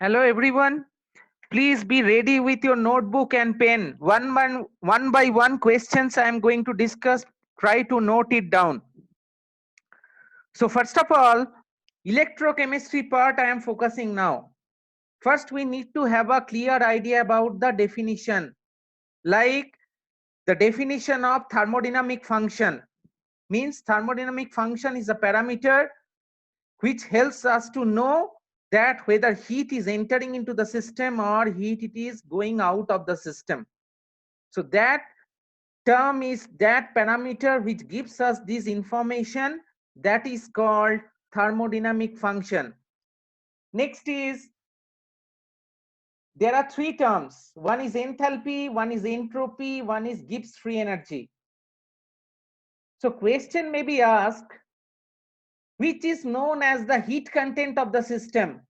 Hello everyone. Please be ready with your notebook and pen. One by one questions I am going to discuss. Try to note it down. So first of all, electrochemistry part I am focusing now. First we need to have a clear idea about the definition. Like the definition of thermodynamic function means thermodynamic function is a parameter which helps us to know that whether heat is entering into the system or heat it is going out of the system. So that term is that parameter which gives us this information, that is called thermodynamic function. Next is there are three terms. One is enthalpy, one is entropy, one is Gibbs free energy. So question may be asked, which is known as the heat content of the system?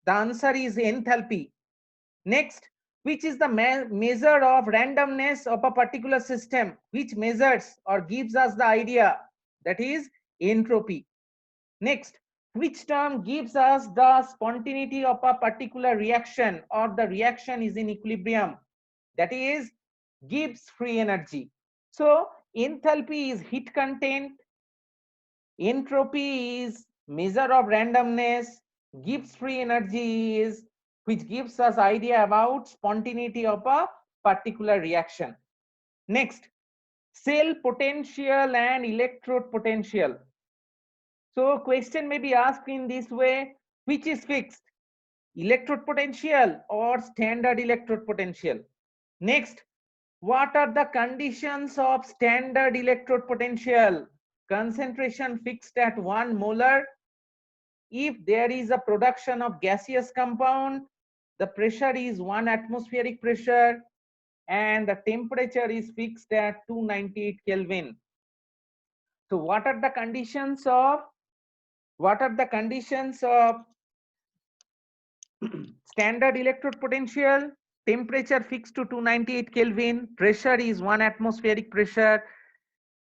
The answer is enthalpy. Next, which is the measure of randomness of a particular system, which measures or gives us the idea, that is entropy. Next, which term gives us the spontaneity of a particular reaction or the reaction is in equilibrium, that is Gibbs free energy. So enthalpy is heat content, entropy is measure of randomness, Gibbs free energy is which gives us idea about spontaneity of a particular reaction. Next, cell potential and electrode potential. So question may be asked in this way, which is fixed, electrode potential or standard electrode potential? Next, what are the conditions of standard electrode potential? Concentration fixed at 1 molar. If there is a production of gaseous compound, the pressure is 1 atmospheric pressure and the temperature is fixed at 298 Kelvin. So what are the conditions of standard electrode potential? Temperature fixed to 298 Kelvin, pressure is 1 atmospheric pressure,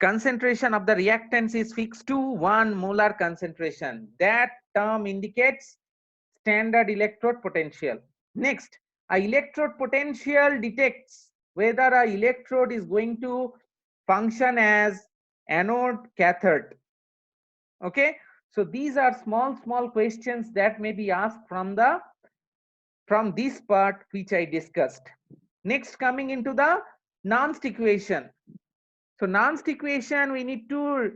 concentration of the reactants is fixed to 1 molar concentration. That term indicates standard electrode potential. Next, a electrode potential detects whether a electrode is going to function as anode, cathode. Okay, so these are small questions that may be asked from this part which I discussed. Next, coming into the Nernst equation. So Nernst equation, we need to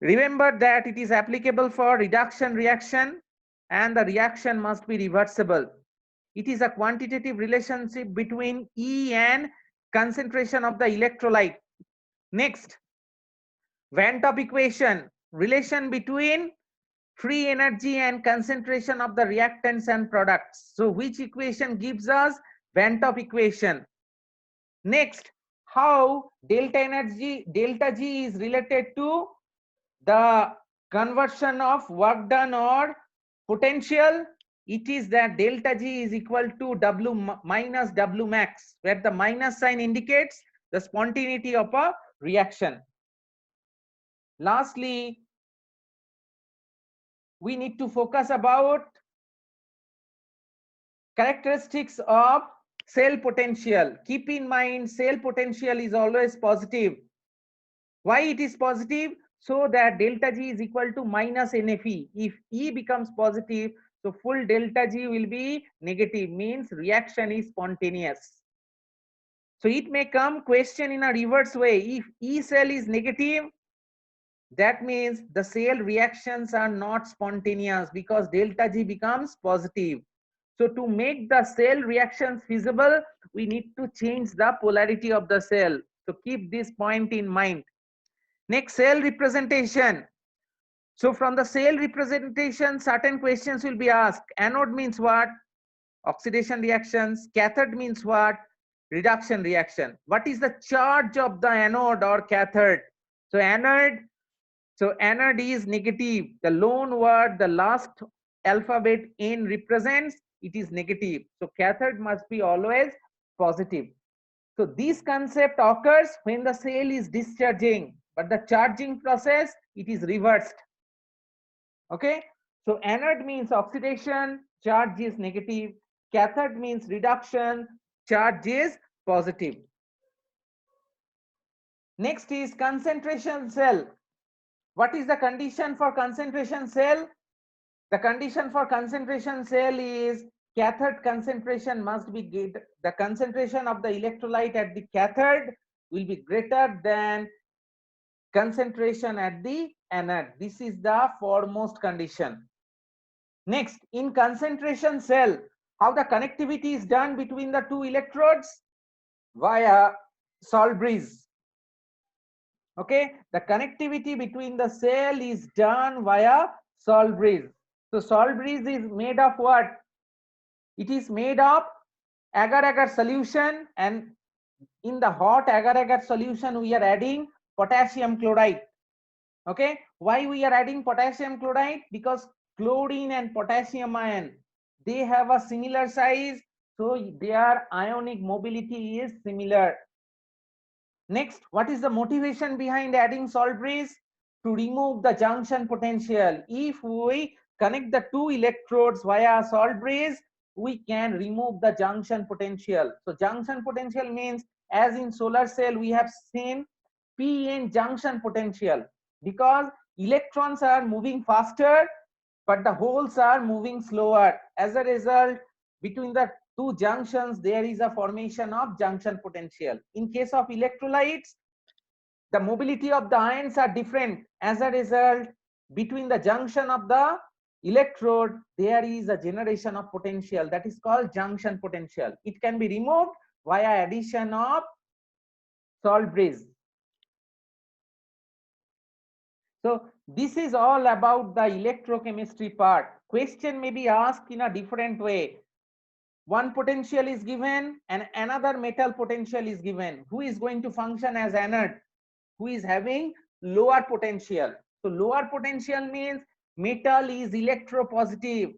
remember that it is applicable for reduction reaction and the reaction must be reversible. It is a quantitative relationship between E and concentration of the electrolyte. Next, Van 't Hoff equation, relation between free energy and concentration of the reactants and products. So which equation gives us Van 't Hoff equation? Next, how delta G is related to the conversion of work done or potential? It is that delta G is equal to W minus W max, where the minus sign indicates the spontaneity of a reaction. Lastly, we need to focus about characteristics of cell potential. Keep in mind, cell potential is always positive. Why it is positive? So that delta G is equal to minus NFE. If E becomes positive, so full delta G will be negative, means reaction is spontaneous. So it may come question in a reverse way. If E cell is negative, that means the cell reactions are not spontaneous because delta G becomes positive. So to make the cell reactions feasible, we need to change the polarity of the cell. So keep this point in mind. Next, cell representation. So from the cell representation, certain questions will be asked. Anode means what? Oxidation reactions. Cathode means what? Reduction reaction. What is the charge of the anode or cathode? So anode is negative. The lone word, the last alphabet N represents, it is negative. So cathode must be always positive. So this concept occurs when the cell is discharging, but the charging process, it is reversed. Okay, so anode means oxidation, charge is negative. Cathode means reduction, charge is positive. Next is concentration cell. What is the condition for concentration cell? The condition for concentration cell is cathode concentration must be greater. The concentration of the electrolyte at the cathode will be greater than concentration at the anode. This is the foremost condition. Next, in concentration cell, how the connectivity is done between the two electrodes? Via salt bridge. Okay, the connectivity between the cell is done via salt bridge. So salt bridge is made of what? It is made of agar-agar solution, and in the hot agar-agar solution we are adding potassium chloride. Okay, why we are adding potassium chloride? Because chlorine and potassium ion, they have a similar size, so their ionic mobility is similar. Next, what is the motivation behind adding salt bridge? To remove the junction potential. If we connect the two electrodes via salt bridge, we can remove the junction potential. So junction potential means, as in solar cell we have seen PN junction potential, because electrons are moving faster but the holes are moving slower. As a result, between the two junctions there is a formation of junction potential. In case of electrolytes, the mobility of the ions are different. As a result, between the junction of the electrode there is a generation of potential, that is called junction potential. It can be removed via addition of salt bridge. So this is all about the electrochemistry part. Question may be asked in a different way. One potential is given and another metal potential is given. Who is going to function as anode? Who is having lower potential? So lower potential means metal is electropositive.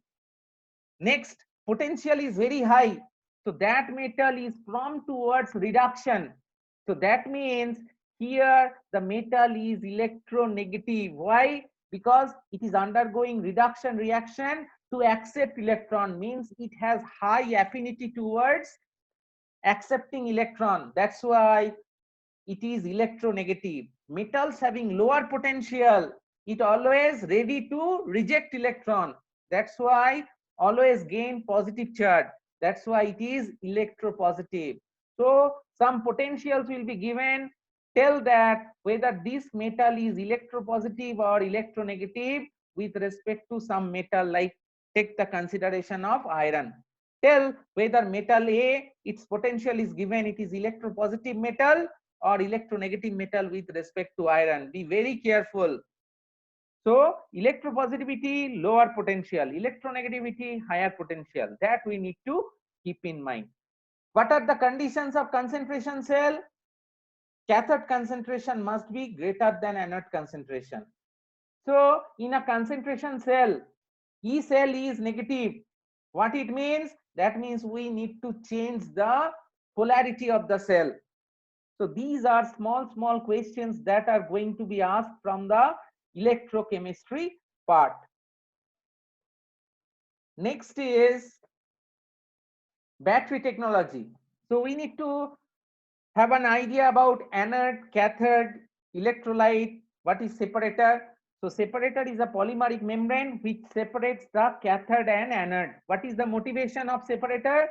Next, potential is very high. So that metal is prone towards reduction. So that means here the metal is electronegative. Why? Because it is undergoing reduction reaction to accept electron, means it has high affinity towards accepting electron. That's why it is electronegative. Metals having lower potential, it always ready to reject electron. That's why always gain positive charge. That's why it is electropositive. So some potentials will be given. Tell that whether this metal is electropositive or electronegative with respect to some metal, like take the consideration of iron. Tell whether metal A, its potential is given, it is electropositive metal or electronegative metal with respect to iron. Be very careful. So electropositivity, lower potential, electronegativity, higher potential. That we need to keep in mind. What are the conditions of concentration cell? Cathode concentration must be greater than anode concentration. So in a concentration cell, E cell is negative. What it means? That means we need to change the polarity of the cell. So these are small questions that are going to be asked from the electrochemistry part. Next is battery technology. So we need to have an idea about anode, cathode, electrolyte. What is separator? So separator is a polymeric membrane which separates the cathode and anode. What is the motivation of separator?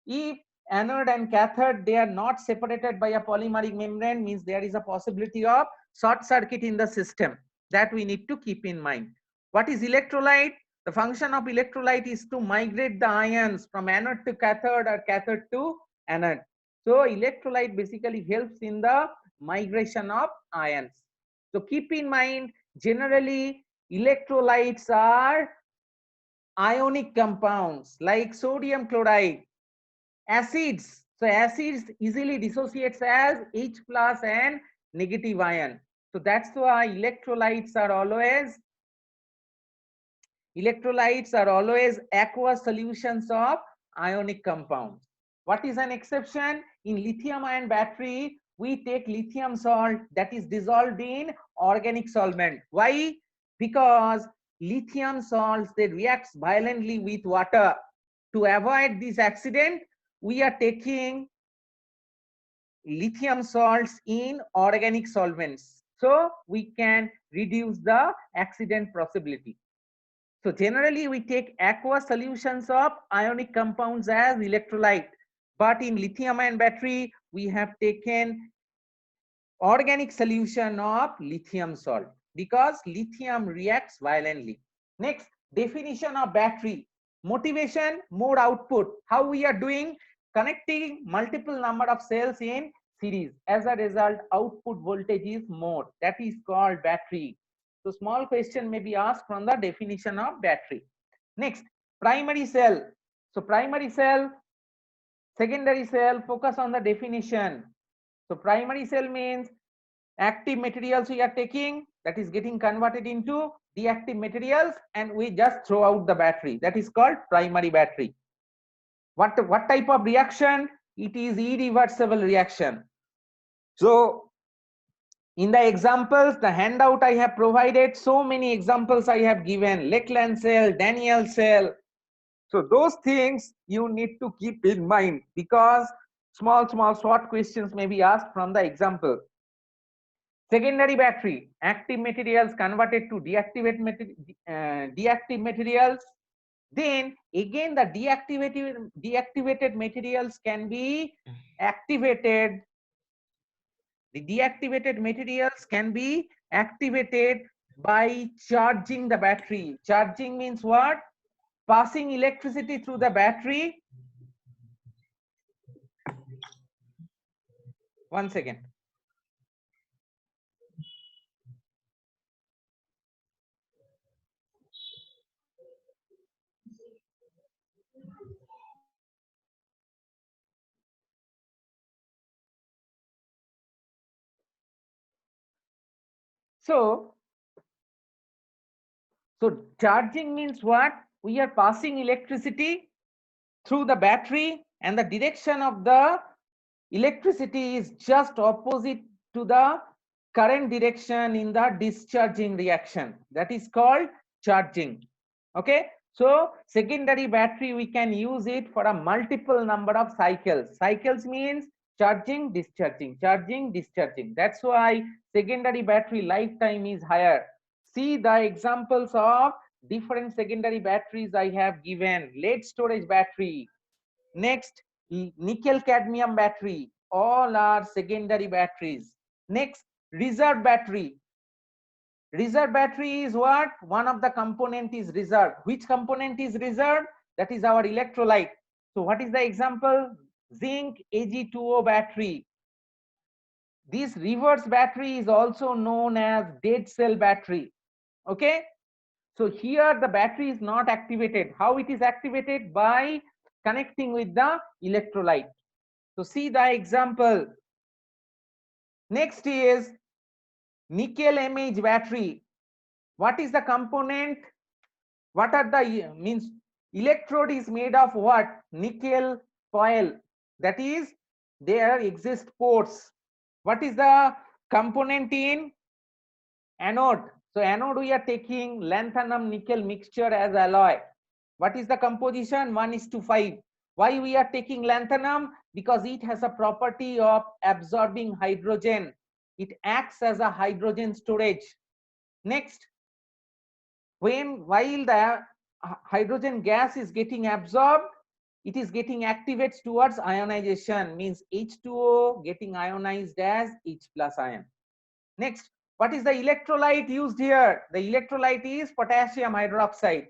If anode and cathode they are not separated by a polymeric membrane, means there is a possibility of short circuit in the system. That we need to keep in mind. What is electrolyte? The function of electrolyte is to migrate the ions from anode to cathode or cathode to anode. So electrolyte basically helps in the migration of ions. So keep in mind, generally electrolytes are ionic compounds like sodium chloride. Acids, so acids easily dissociates as H plus and negative ion. So that's why electrolytes are always aqueous solutions of ionic compounds. What is an exception? In lithium ion battery, we take lithium salt that is dissolved in organic solvent. Why? Because lithium salts, they react violently with water. To avoid this accident, we are taking lithium salts in organic solvents, so we can reduce the accident possibility. So generally we take aqueous solutions of ionic compounds as electrolyte, but in lithium ion battery we have taken organic solution of lithium salt because lithium reacts violently. Next, definition of battery. Motivation, more output. How we are doing? Connecting multiple number of cells in series. As a result, output voltage is more. That is called battery. So small question may be asked from the definition of battery. Next, primary cell. So primary cell, secondary cell, focus on the definition. So primary cell means active materials we are taking, that is getting converted into reactive materials, and we just throw out the battery. That is called primary battery. What type of reaction? It is irreversible reaction. So in the examples, the handout I have provided, so many examples I have given, Lakeland cell, Daniell cell. So those things you need to keep in mind because small short questions may be asked from the example. Secondary battery, active materials converted to deactivated materials. Then again the deactivated materials can be activated. The deactivated materials can be activated by charging the battery. Charging means what? Passing electricity through the battery. One second. So charging means what? We are passing electricity through the battery and the direction of the electricity is just opposite to the current direction in the discharging reaction. That is called charging. Okay, so secondary battery we can use it for a multiple number of cycles. Cycles means charging, discharging, charging, discharging. That's why secondary battery lifetime is higher. See the examples of different secondary batteries I have given. Lead storage battery. Next, nickel cadmium battery, all are secondary batteries. Next, reserve battery. Reserve battery is what? One of the component is reserve. Which component is reserved? That is our electrolyte. So what is the example? Zinc Ag2O battery. This reverse battery is also known as dead cell battery. Okay, so here the battery is not activated. How it is activated? By connecting with the electrolyte. So see the example. Next is nickel MH battery. What is the component? What are the means? Electrode is made of what? Nickel foil. That is, there exist pores. What is the component in anode? So anode we are taking lanthanum nickel mixture as alloy. What is the composition? 1:5. Why we are taking lanthanum? Because it has a property of absorbing hydrogen. It acts as a hydrogen storage. Next, while the hydrogen gas is getting absorbed, it is getting activated towards ionization, means H2O getting ionized as H plus ion. Next, what is the electrolyte used here? The electrolyte is potassium hydroxide.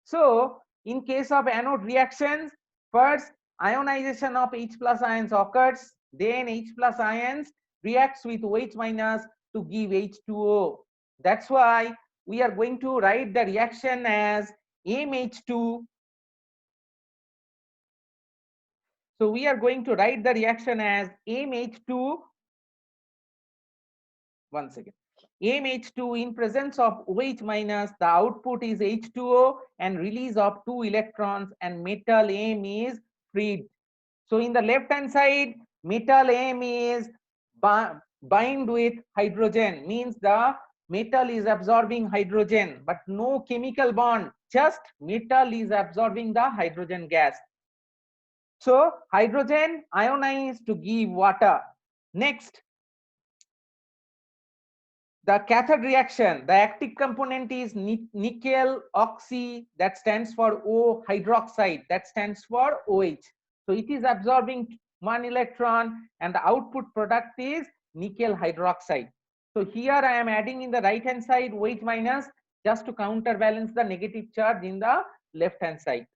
So in case of anode reactions, first ionization of H plus ions occurs, then H plus ions reacts with OH minus to give H2O. That's why we are going to write the reaction as MH2. So we are going to write the reaction as MH2. One second. MH2 in presence of OH minus, the output is H2O and release of 2 electrons, and metal M is freed. So in the left hand side, metal M is bind with hydrogen, means the metal is absorbing hydrogen, but no chemical bond, just metal is absorbing the hydrogen gas. So hydrogen ionized to give water. Next, the cathode reaction, the active component is nickel oxy, that stands for O, hydroxide, that stands for OH. So it is absorbing 1 electron and the output product is nickel hydroxide. So here I am adding in the right hand side OH minus just to counterbalance the negative charge in the left hand side.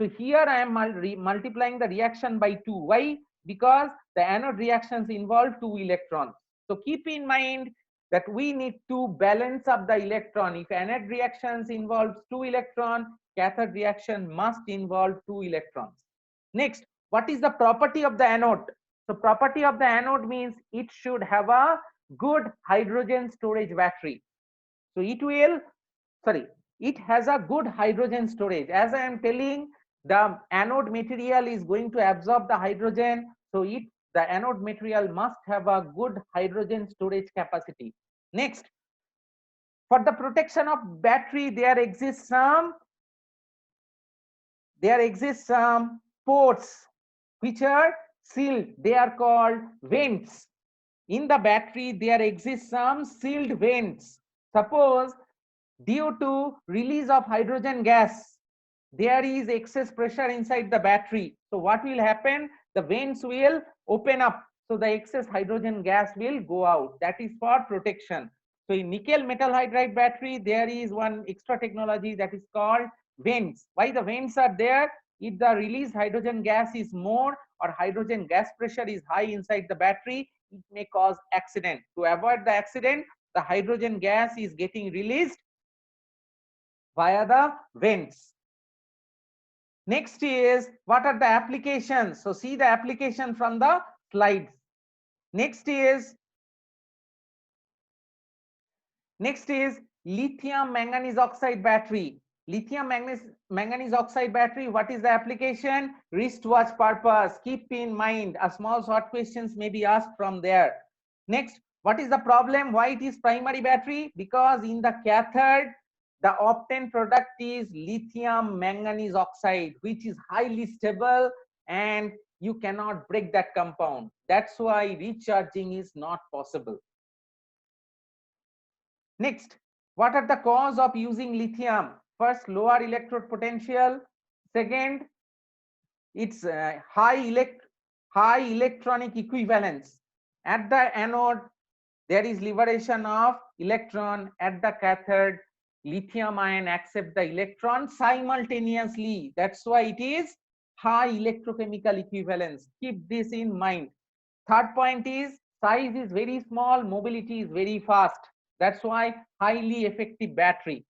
So here I am multiplying the reaction by 2. Why? Because the anode reactions involve 2 electrons. So keep in mind that we need to balance up the electron. If anode reactions involves 2 electrons, cathode reaction must involve 2 electrons. Next, what is the property of the anode? So property of the anode means it should have a good hydrogen storage battery. So it has a good hydrogen storage. As I am telling, the anode material is going to absorb the hydrogen. So the anode material must have a good hydrogen storage capacity. Next, for the protection of battery, there exists some ports which are sealed. They are called vents. In the battery, there exists some sealed vents. Suppose due to release of hydrogen gas, there is excess pressure inside the battery. So what will happen? The vents will open up. So the excess hydrogen gas will go out. That is for protection. So in nickel metal hydride battery, there is one extra technology that is called vents. Why the vents are there? If the released hydrogen gas is more or hydrogen gas pressure is high inside the battery, it may cause accident. To avoid the accident, the hydrogen gas is getting released via the vents. Next is, what are the applications? So see the application from the slides. Next is lithium manganese oxide battery. Lithium manganese oxide battery, what is the application? Wristwatch purpose. Keep in mind, a small short questions may be asked from there. Next, what is the problem? Why it is primary battery? Because in the cathode, the obtained product is lithium manganese oxide, which is highly stable and you cannot break that compound. That's why recharging is not possible. Next, what are the cause of using lithium? First, lower electrode potential. Second, it's high electronic equivalence. At the anode, there is liberation of electron. At the cathode, lithium ion accept the electron simultaneously. That's why it is high electrochemical equivalence. Keep this in mind. Third point is, size is very small, mobility is very fast. That's why highly effective battery.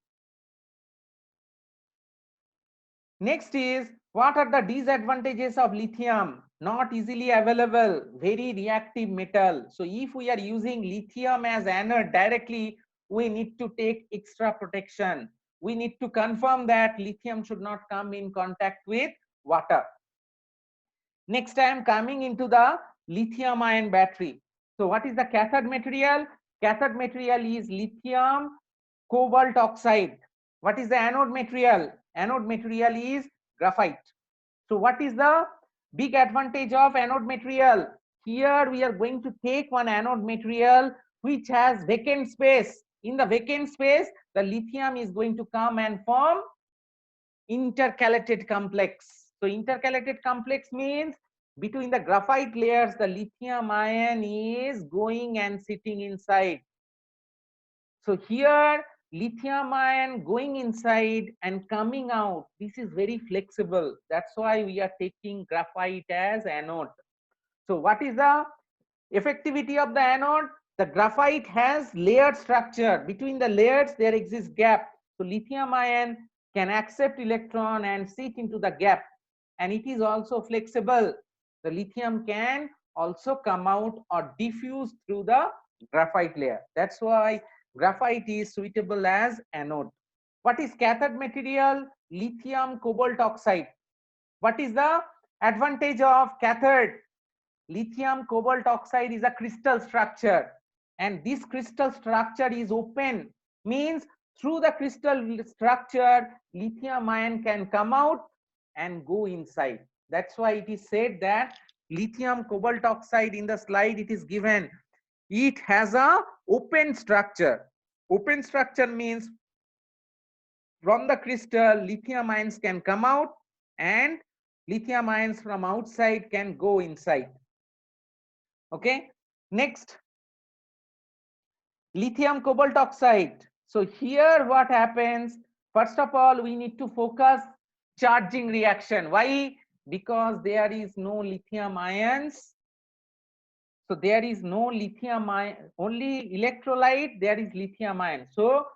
Next is, what are the disadvantages of lithium? Not easily available, very reactive metal. So if we are using lithium as anode directly, we need to take extra protection. We need to confirm that lithium should not come in contact with water. Next, I am coming into the lithium ion battery. So what is the cathode material? Cathode material is lithium cobalt oxide. What is the anode material? Anode material is graphite. So what is the big advantage of anode material? Here we are going to take one anode material which has vacant space. In the vacant space, the lithium is going to come and form intercalated complex. So intercalated complex means between the graphite layers, the lithium ion is going and sitting inside. So here, lithium ion going inside and coming out, this is very flexible. That's why we are taking graphite as anode. So what is the effectivity of the anode? The graphite has layered structure. Between the layers, there exists gap. So lithium ion can accept electron and sit into the gap. And it is also flexible. The lithium can also come out or diffuse through the graphite layer. That's why graphite is suitable as anode. What is cathode material? Lithium cobalt oxide. What is the advantage of cathode? Lithium cobalt oxide is a crystal structure and this crystal structure is open, means through the crystal structure lithium ion can come out and go inside. That's why it is said that lithium cobalt oxide, in the slide it is given, it has a open structure. Open structure means from the crystal lithium ions can come out and lithium ions from outside can go inside. Okay, next, lithium cobalt oxide. So here what happens, first of all we need to focus charging reaction. Why? Because there is no lithium ions. So there is no lithium ion, only electrolyte, there is lithium ion. So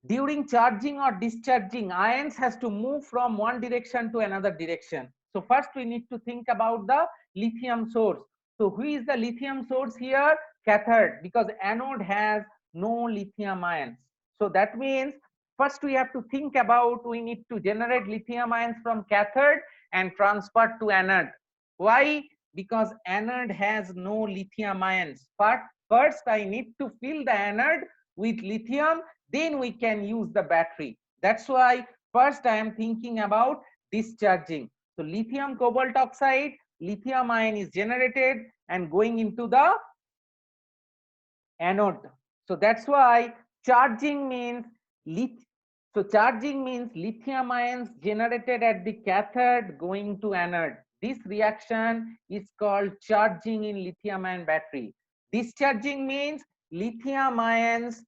during charging or discharging, ions has to move from one direction to another direction. So first we need to think about the lithium source. So who is the lithium source here? Cathode, because anode has no lithium ions. So that means first we have to think about, we need to generate lithium ions from cathode and transfer to anode. Why? Because anode has no lithium ions. But first I need to fill the anode with lithium, then we can use the battery. That's why first I am thinking about discharging. So lithium cobalt oxide, lithium ion is generated and going into the anode. So that's why charging means charging means lithium ions generated at the cathode going to anode. This reaction is called charging in lithium ion battery. Discharging means lithium ions,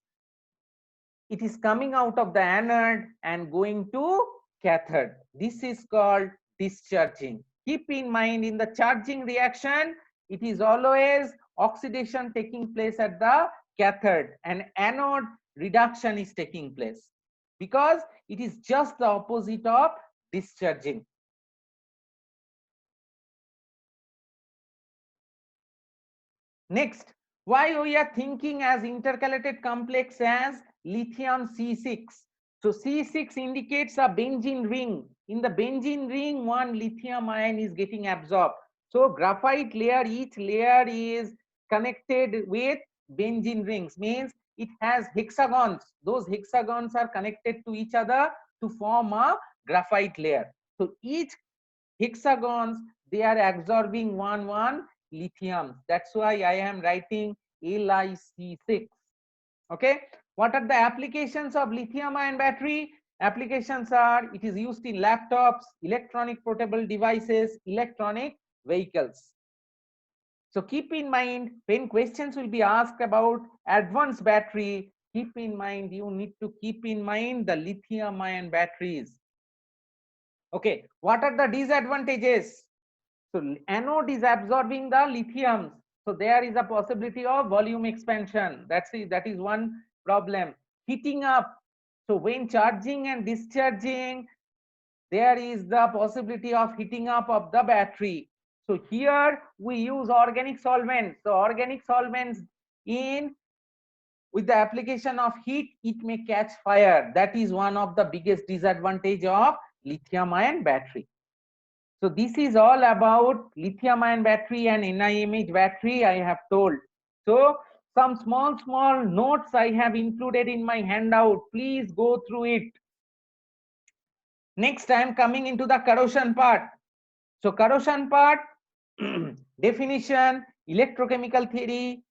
it is coming out of the anode and going to cathode. This is called discharging. Keep in mind, in the charging reaction, it is always oxidation taking place at the cathode and anode reduction is taking place, because it is just the opposite of discharging. Next, why we are thinking as intercalated complex as lithium C6. So C6 indicates a benzene ring. In the benzene ring, one lithium ion is getting absorbed. So graphite layer, each layer is connected with benzene rings, means it has hexagons. Those hexagons are connected to each other to form a graphite layer. So each hexagons, they are absorbing one lithium. That's why I am writing LiC6. Okay, what are the applications of lithium ion battery? Applications are, it is used in laptops, electronic portable devices, electronic vehicles. So keep in mind, when questions will be asked about advanced battery, keep in mind, you need to keep in mind the lithium ion batteries. Okay, what are the disadvantages? So anode is absorbing the lithium, so there is a possibility of volume expansion. That is one problem. Heating up, so when charging and discharging, there is the possibility of heating up of the battery. So here we use organic solvents. So organic solvents, in with the application of heat, it may catch fire. That is one of the biggest disadvantage of lithium ion battery. So this is all about lithium ion battery and NIMH battery I have told. So some small notes I have included in my handout. Please go through it. Next, I am coming into the corrosion part. So corrosion part, definition, electrochemical theory,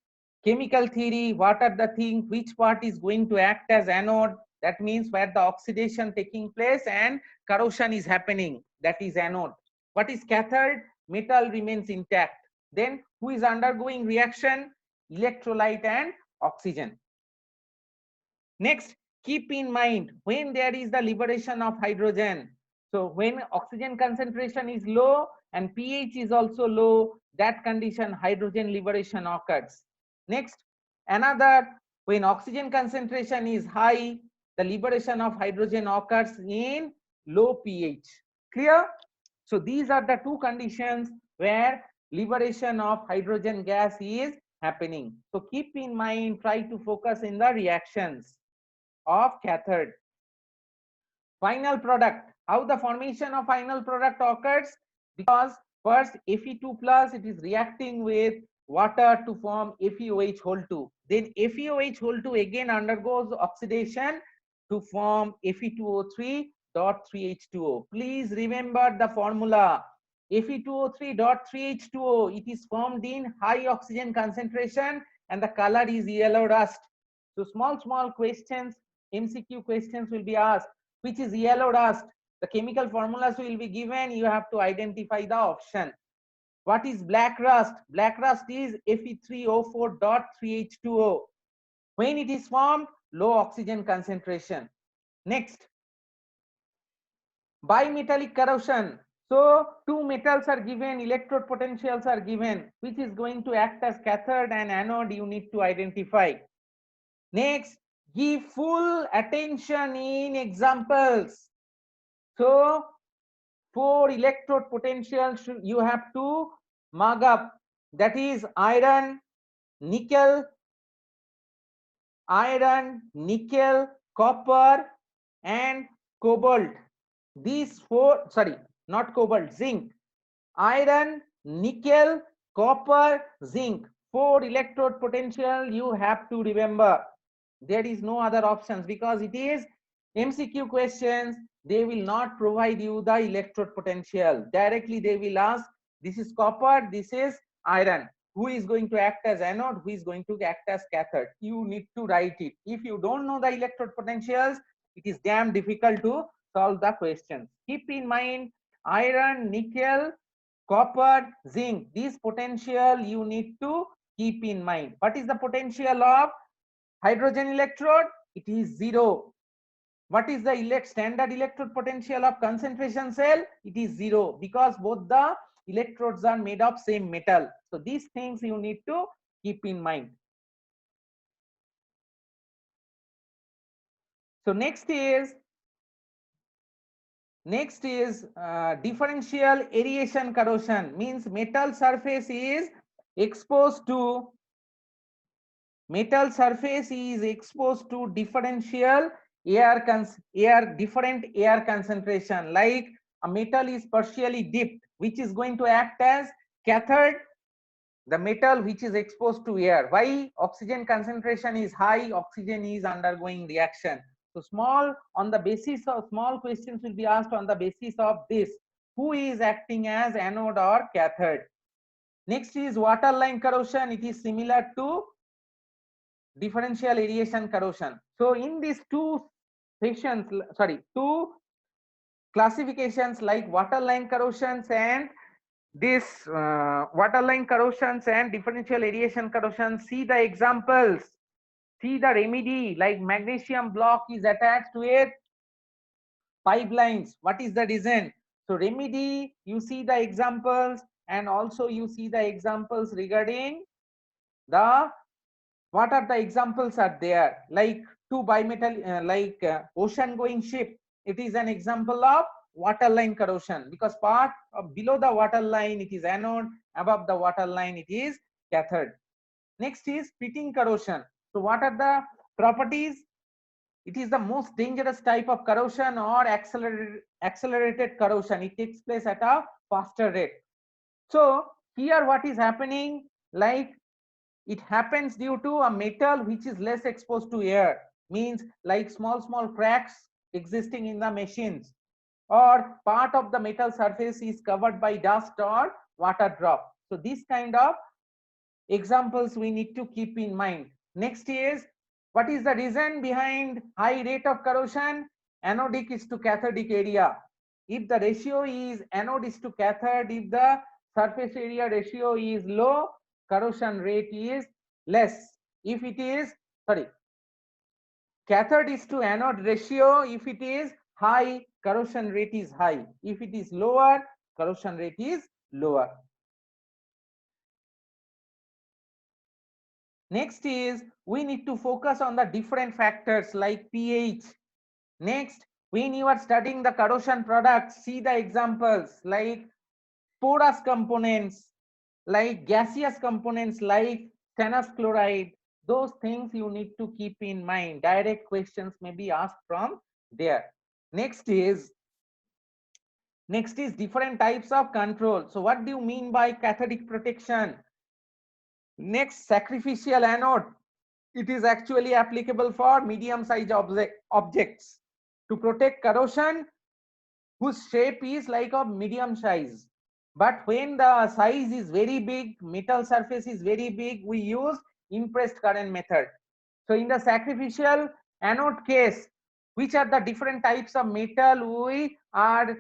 chemical theory, what are the things, which part is going to act as anode, that means where the oxidation taking place and corrosion is happening, that is anode. What is cathode? Metal remains intact. Then who is undergoing reaction? Electrolyte and oxygen. Next, keep in mind, when there is the liberation of hydrogen, so when oxygen concentration is low and pH is also low, that condition hydrogen liberation occurs. Next, another, when oxygen concentration is high, the liberation of hydrogen occurs in low pH. Clear? So these are the two conditions where liberation of hydrogen gas is happening. So keep in mind, try to focus in the reactions of cathode. Final product, how the formation of final product occurs? Because first Fe2 plus, it is reacting with water to form FeOH whole 2. then FeOH whole 2 again undergoes oxidation to form Fe2O3.3H2O. Please remember the formula. Fe2O3.3H2O, it is formed in high oxygen concentration and the color is yellow rust. So small questions, MCQ questions will be asked. Which is yellow rust? The chemical formulas will be given. You have to identify the option. What is black rust? Black rust is Fe3O4.3H2O. When it is formed, low oxygen concentration. Next, bimetallic corrosion. So two metals are given, electrode potentials are given, which is going to act as cathode and anode. You need to identify. Next, give full attention in examples. So 4 electrode potentials you have to mark up. That is iron, nickel, copper, and cobalt. These 4, sorry, not cobalt, zinc. Iron, nickel, copper, zinc. 4 electrode potential you have to remember. There is no other options because it is MCQ questions. They will not provide you the electrode potential. Directly they will ask, this is copper, this is iron. Who is going to act as anode? Who is going to act as cathode? You need to write it. If you don't know the electrode potentials, it is damn difficult to solve the questions. Keep in mind, iron, nickel, copper, zinc, this potential you need to keep in mind. What is the potential of hydrogen electrode? It is 0. What is the standard electrode potential of concentration cell? It is 0 because both the electrodes are made of same metal. So these things you need to keep in mind. So next is differential aeration corrosion. Means metal surface is exposed to differential different air concentration. Like a metal is partially dipped, which is going to act as cathode. The metal which is exposed to air. Why? Oxygen concentration is high, oxygen is undergoing reaction. So small questions will be asked on the basis of this. Who is acting as anode or cathode? Next is waterline corrosion. It is similar to differential aeration corrosion. So in these two classifications, like waterline corrosions and waterline corrosions and differential aeration corrosion, see the examples, see the remedy. Like magnesium block is attached with pipelines. What is the reason? So remedy, you see the examples, and also you see the examples regarding the what are the examples are there. Like two bimetal ocean going ship, it is an example of waterline corrosion because part of below the waterline it is anode, above the waterline it is cathode. Next is pitting corrosion. So what are the properties? It is the most dangerous type of corrosion or accelerated corrosion. It takes place at a faster rate. So here what is happening, like it happens due to a metal which is less exposed to air, means like small cracks existing in the machines, or part of the metal surface is covered by dust or water drop. So this kind of examples we need to keep in mind. Next is, what is the reason behind high rate of corrosion? Anodic is to cathodic area. If the ratio is anode is to cathode, if the surface area ratio is low, corrosion rate is less. If it is, cathode is to anode ratio, if it is high, corrosion rate is high. If it is lower, corrosion rate is lower. Next is, we need to focus on the different factors like pH. Next, when you are studying the corrosion products, see the examples like porous components, like gaseous components like stannous chloride. Those things you need to keep in mind. Direct questions may be asked from there. Next is different types of control. So what do you mean by cathodic protection? Next, sacrificial anode. It is actually applicable for medium size objects to protect corrosion whose shape is like a medium size. But when the size is very big, metal surface is very big, we use impressed current method. So in the sacrificial anode case, which are the different types of metal we are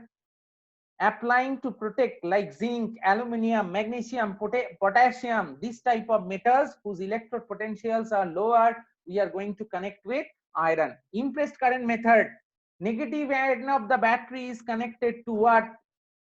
applying to protect, like zinc, aluminum, magnesium, potassium, this type of metals whose electrode potentials are lower, we are going to connect with iron. Impressed current method, negative end of the battery is connected to what?